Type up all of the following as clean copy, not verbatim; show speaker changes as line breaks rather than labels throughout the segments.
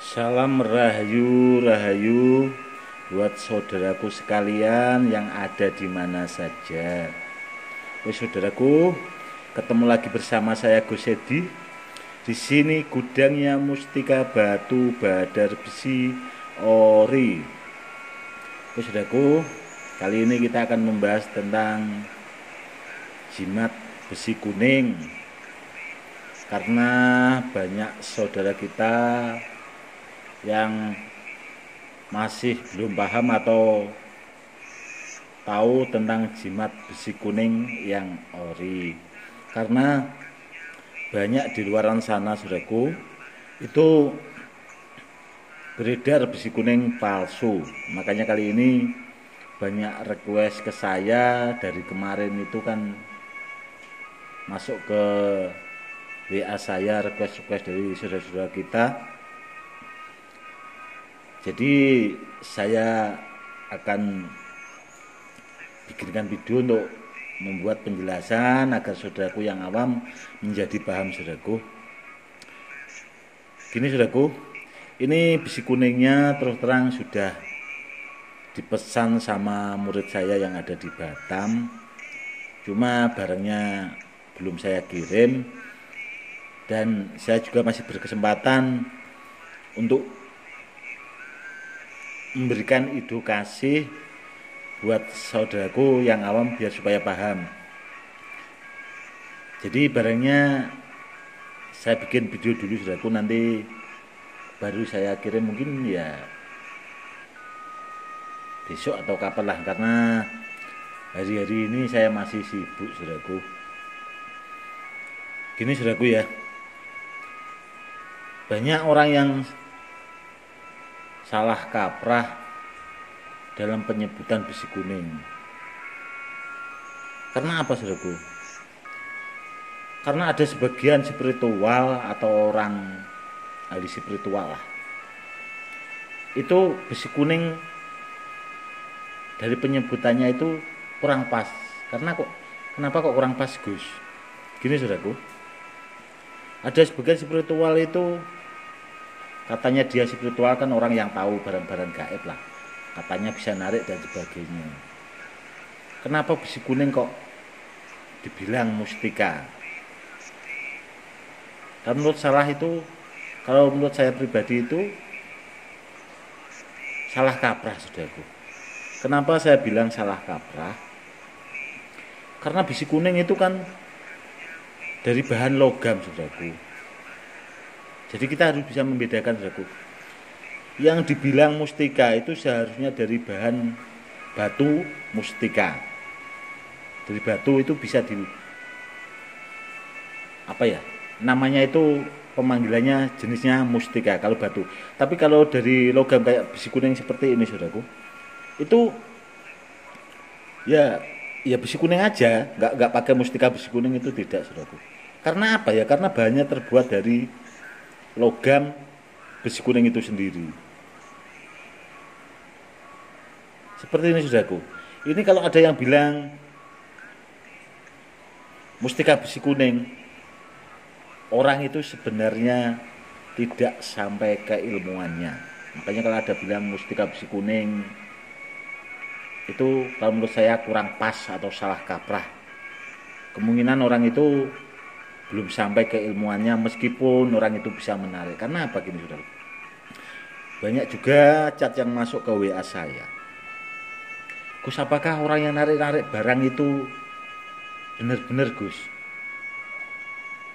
Salam rahayu, rahayu buat saudaraku sekalian yang ada di mana saja. Saudaraku, ketemu lagi bersama saya Gus Edi. Di sini gudangnya Mustika Batu Badar Besi Ori. Saudaraku, kali ini kita akan membahas tentang jimat besi kuning. Karena banyak saudara kita yang masih belum paham atau tahu tentang jimat besi kuning yang ori. Karena banyak di luaran sana, saudaraku, itu beredar besi kuning palsu. Makanya kali ini banyak request ke saya. Dari kemarin itu kan masuk ke WA saya, request dari saudara-saudara kita. Jadi saya akan bikinkan video untuk membuat penjelasan agar saudaraku yang awam menjadi paham, saudaraku. Gini, saudaraku, ini besi kuningnya terus terang sudah dipesan sama murid saya yang ada di Batam. Cuma barangnya belum saya kirim, dan saya juga masih berkesempatan untuk memberikan edukasi buat saudaraku yang awam biar supaya paham. Jadi barangnya saya bikin video dulu, saudaraku, nanti baru saya kirim, mungkin ya besok atau kapan lah, karena hari-hari ini saya masih sibuk, saudaraku. Gini, saudaraku, ya, banyak orang yang salah kaprah dalam penyebutan besi kuning. Karena apa, saudaraku? Karena ada sebagian spiritual atau orang ahli spiritual lah, itu besi kuning dari penyebutannya itu kurang pas. Kenapa kok kurang pas, Gus? Gini, saudaraku, ada sebagian spiritual itu katanya dia spiritual, kan orang yang tahu barang-barang gaib lah, katanya bisa narik dan sebagainya. Kenapa besi kuning kok dibilang mustika? Dan menurut kalau menurut saya pribadi itu salah kaprah, saudaraku. Kenapa saya bilang salah kaprah? Karena besi kuning itu kan dari bahan logam, saudaraku. Jadi kita harus bisa membedakan, saudaraku. Yang dibilang mustika itu seharusnya dari bahan batu mustika. Dari batu itu bisa namanya itu pemanggilannya jenisnya mustika kalau batu. Tapi kalau dari logam kayak besi kuning seperti ini, saudaraku, itu ya besi kuning aja, nggak pakai mustika besi kuning, itu tidak, saudaraku. Karena apa ya? Karena bahannya terbuat dari logam besi kuning itu sendiri. Seperti ini, saudaraku. Ini kalau ada yang bilang mustika besi kuning, orang itu sebenarnya tidak sampai ke ilmuannya. Makanya kalau ada bilang mustika besi kuning, itu kalau menurut saya kurang pas atau salah kaprah. Kemungkinan orang itu belum sampai ke ilmuannya, meskipun orang itu bisa menarik. Karena apa, gini, saudara? Banyak juga chat yang masuk ke WA saya. Gus, apakah orang yang narik-narik barang itu benar-benar, Gus?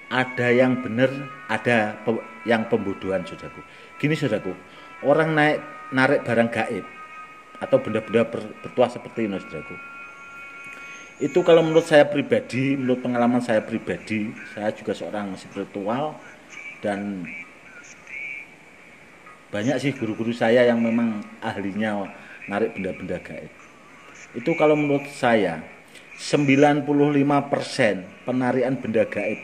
Ada yang benar, ada yang pembodohan, saudaraku. Gini, saudaraku, orang narik barang gaib atau benda-benda bertuah seperti ini, saudaraku, itu kalau menurut saya pribadi, menurut pengalaman saya pribadi, saya juga seorang spiritual, dan banyak sih guru-guru saya yang memang ahlinya narik benda-benda gaib. Itu kalau menurut saya 95% penarikan benda gaib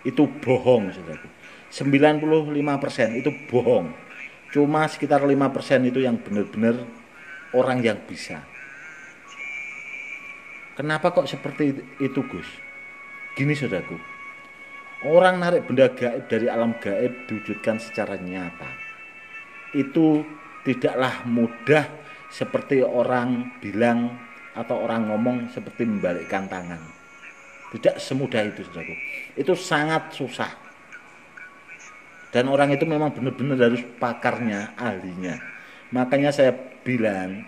itu bohong, saudaraku. 95% itu bohong. Cuma sekitar 5% itu yang benar-benar orang yang bisa. Kenapa kok seperti itu, Gus? Gini, saudaraku, orang narik benda gaib dari alam gaib diwujudkan secara nyata. itu tidaklah mudah seperti orang bilang atau orang ngomong seperti membalikkan tangan. Tidak semudah itu, saudaraku. Itu sangat susah. Dan orang itu memang benar-benar harus pakarnya, ahlinya. Makanya saya bilang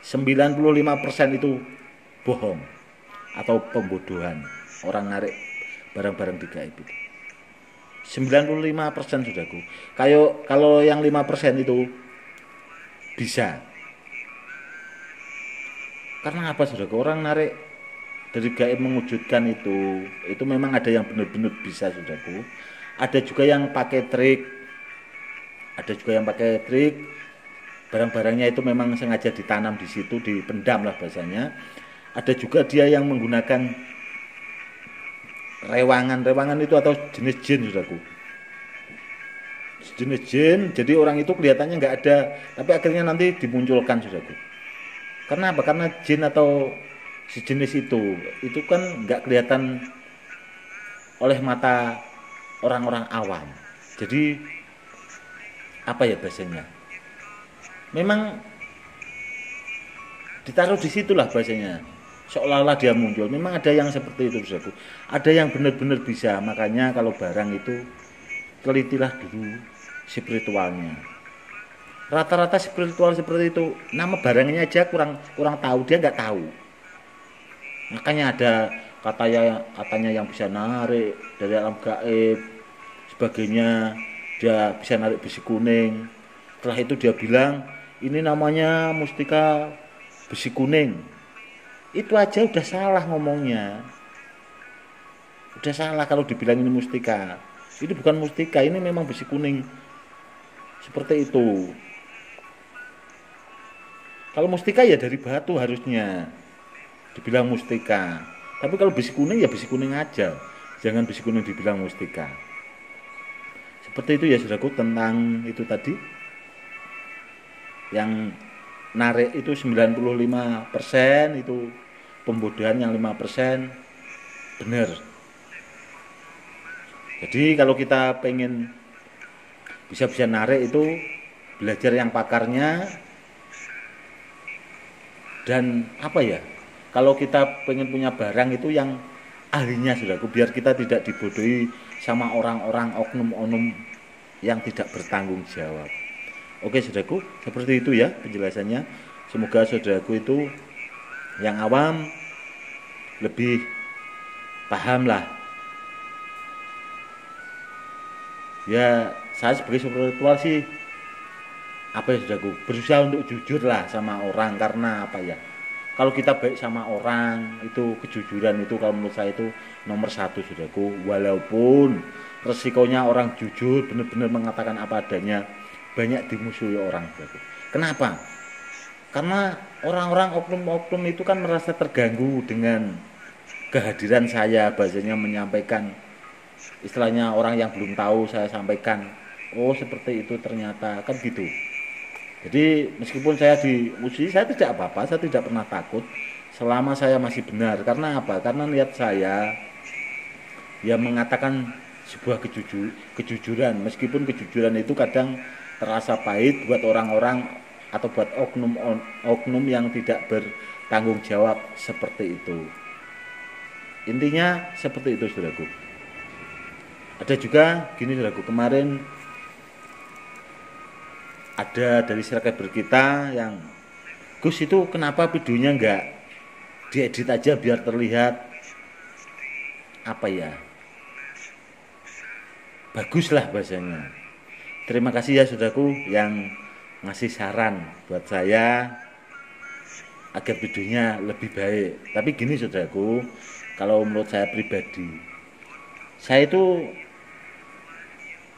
95% itu bohong atau pembodohan orang narik barang-barang di gaib itu. 95% saudaraku. Kalau yang 5% itu bisa. Karena apa, saudaraku? Orang narik dari gaib mewujudkan itu memang ada yang benar-benar bisa, saudaraku. Ada juga yang pakai trik. Barang-barangnya itu memang sengaja ditanam di situ, dipendam lah bahasanya. Ada juga dia yang menggunakan rewangan itu atau jenis jin, saudaraku. Jenis jin, jadi orang itu kelihatannya nggak ada, tapi akhirnya nanti dimunculkan, saudaraku. Karena apa? Karena jin atau sejenis itu kan nggak kelihatan oleh mata orang-orang awam. Jadi apa ya bahasanya? Memang ditaruh di situlah bahasanya. Seolah-olah dia muncul. Memang ada yang seperti itu, saudaraku. Ada yang benar-benar bisa. Makanya kalau barang itu telitilah dulu spiritualnya. Rata-rata spiritual seperti itu, nama barangnya aja kurang tahu, dia nggak tahu. Makanya ada katanya yang bisa narik dari alam gaib, sebagainya, dia bisa narik besi kuning. Setelah itu dia bilang, ini namanya mustika besi kuning. Itu aja udah salah ngomongnya. Udah salah kalau dibilang ini mustika. Ini bukan mustika, ini memang besi kuning. Seperti itu. Kalau mustika ya dari batu harusnya dibilang mustika. Tapi kalau besi kuning ya besi kuning aja. Jangan besi kuning dibilang mustika. Seperti itu ya, saudaraku, tentang itu tadi. Yang narik itu 95%, itu pembodohan yang 5% benar. Jadi kalau kita pengen bisa narik itu belajar yang pakarnya. Dan apa ya, kalau kita pengen punya barang itu yang ahlinya, saudaraku, biar kita tidak dibodohi sama orang-orang oknum-oknum yang tidak bertanggung jawab. Oke, saudaraku, seperti itu ya penjelasannya. Semoga saudaraku itu yang awam lebih paham lah. Ya, saya sebagai spiritual sih apa ya, saudaraku, berusaha untuk jujur lah sama orang. Karena apa ya, kalau kita baik sama orang itu, kejujuran itu kalau menurut saya itu nomor 1, saudaraku. Walaupun resikonya orang jujur benar-benar mengatakan apa adanya, banyak dimusuhi orang, saudaraku. Kenapa? Karena orang-orang oknum-oknum itu kan merasa terganggu dengan kehadiran saya, bahasanya menyampaikan, istilahnya orang yang belum tahu saya sampaikan, oh seperti itu ternyata, kan gitu. Jadi meskipun saya diuji, saya tidak apa-apa, saya tidak pernah takut selama saya masih benar. Karena apa? Karena niat saya ya mengatakan sebuah kejujuran, meskipun kejujuran itu kadang terasa pahit buat orang-orang atau buat oknum yang tidak bertanggung jawab seperti itu. Intinya seperti itu, saudaraku. Ada juga gini, saudaraku, kemarin ada dari subscriber kita yang, Gus, itu kenapa videonya enggak diedit aja biar terlihat apa ya, bagus lah bahasanya. Terima kasih ya, saudaraku, yang ngasih saran buat saya agar videonya lebih baik. Tapi gini, saudaraku, kalau menurut saya pribadi, saya itu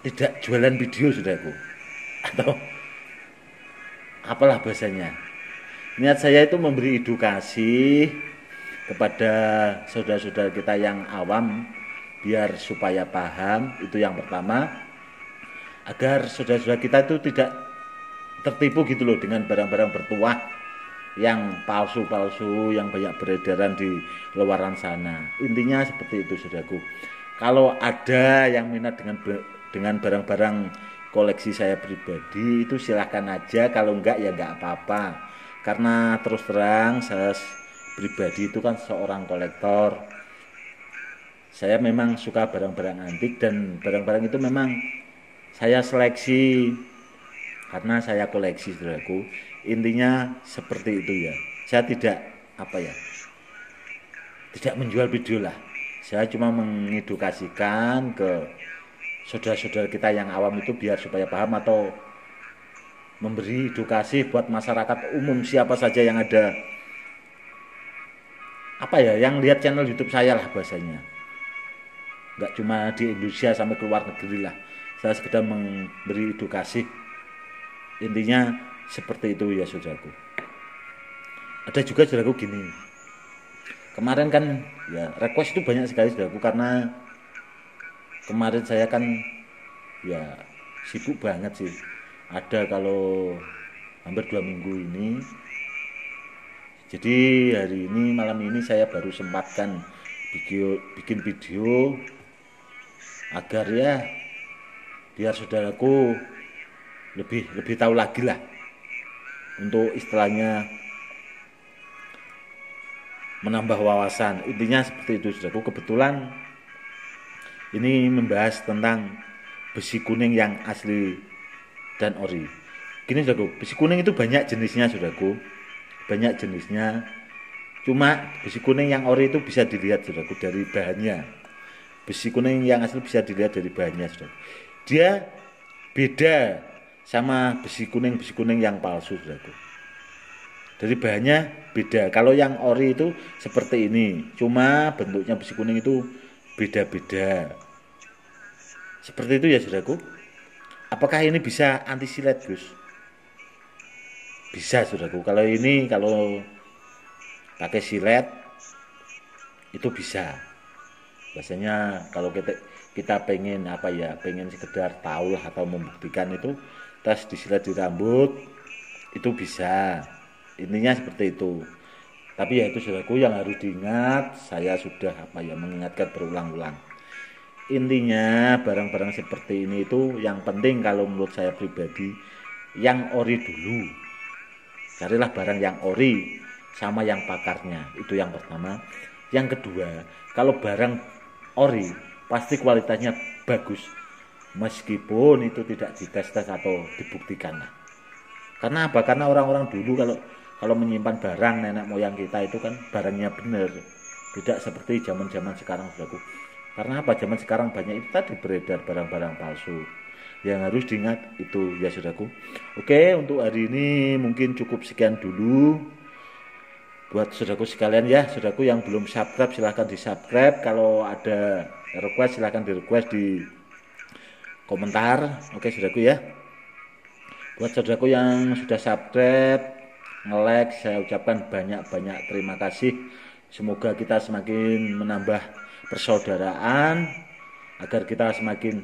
tidak jualan video, saudaraku, atau apalah bahasanya. Niat saya itu memberi edukasi kepada saudara-saudara kita yang awam, biar supaya paham, itu yang pertama, agar saudara-saudara kita itu tidak tertipu gitu loh dengan barang-barang bertuah yang palsu-palsu yang banyak beredaran di luaran sana. Intinya seperti itu, saudaraku. Kalau ada yang minat dengan barang-barang koleksi saya pribadi itu silahkan aja, kalau enggak ya enggak apa-apa. Karena terus terang saya pribadi itu kan seorang kolektor. Saya memang suka barang-barang antik dan barang-barang itu memang saya seleksi karena saya koleksi, saudaraku. Intinya seperti itu ya. Saya tidak tidak menjual video lah. Saya cuma mengedukasikan ke saudara-saudara kita yang awam itu biar supaya paham, atau memberi edukasi buat masyarakat umum siapa saja yang ada yang lihat channel YouTube saya lah bahasanya. Nggak cuma di Indonesia, sampai ke luar negeri lah. Saya sekedar memberi edukasi. Intinya seperti itu ya saudaraku. Ada juga saudaraku gini. Kemarin kan ya request itu banyak sekali saudaraku, karena kemarin saya kan ya sibuk banget sih. Ada kalau hampir 2 minggu ini. Jadi hari ini, malam ini saya baru sempatkan bikin video agar ya biar saudaraku lebih tahu lagi lah, untuk istilahnya menambah wawasan. Intinya seperti itu saudaraku. Kebetulan ini membahas tentang besi kuning yang asli dan ori. Gini saudaraku, besi kuning itu banyak jenisnya saudaraku, banyak jenisnya. Cuma besi kuning yang ori itu bisa dilihat saudaraku dari bahannya. Besi kuning yang asli bisa dilihat dari bahannya saudaraku. Dia beda sama besi kuning yang palsu saudaraku. Dari bahannya beda. Kalau yang ori itu seperti ini, cuma bentuknya besi kuning itu beda-beda. Seperti itu ya saudaraku. Apakah ini bisa anti silet, Gus? Bisa saudaraku. Kalau pakai silet itu bisa. Biasanya kalau kita pengen pengen sekedar tahu lah atau membuktikan, itu tes disilet di rambut itu bisa. Intinya seperti itu. Tapi ya itu saudaraku yang harus diingat, saya sudah mengingatkan berulang-ulang. Intinya barang-barang seperti ini itu yang penting kalau menurut saya pribadi yang ori dulu. Carilah barang yang ori sama yang pakarnya, itu yang pertama. Yang kedua, kalau barang ori pasti kualitasnya bagus, meskipun itu tidak dites atau dibuktikan lah. Karena apa? Karena orang-orang dulu kalau menyimpan barang nenek moyang kita itu kan barangnya benar, tidak seperti zaman-zaman sekarang saudaraku. Karena apa? Zaman sekarang banyak itu tadi beredar barang-barang palsu. Yang harus diingat itu ya saudaraku. Oke, untuk hari ini mungkin cukup sekian dulu. Buat saudaraku sekalian ya, saudaraku yang belum subscribe silahkan di subscribe. Kalau ada request silahkan di request di komentar. Oke saudaraku ya. Buat saudaraku yang sudah subscribe, nge-like, saya ucapkan banyak-banyak terima kasih. Semoga kita semakin menambah persaudaraan, agar kita semakin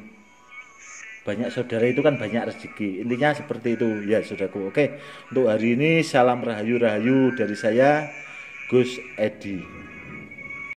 banyak saudara itu kan banyak rezeki. Intinya seperti itu ya saudaraku. Oke, untuk hari ini salam rahayu-rahayu dari saya, Gus Edi.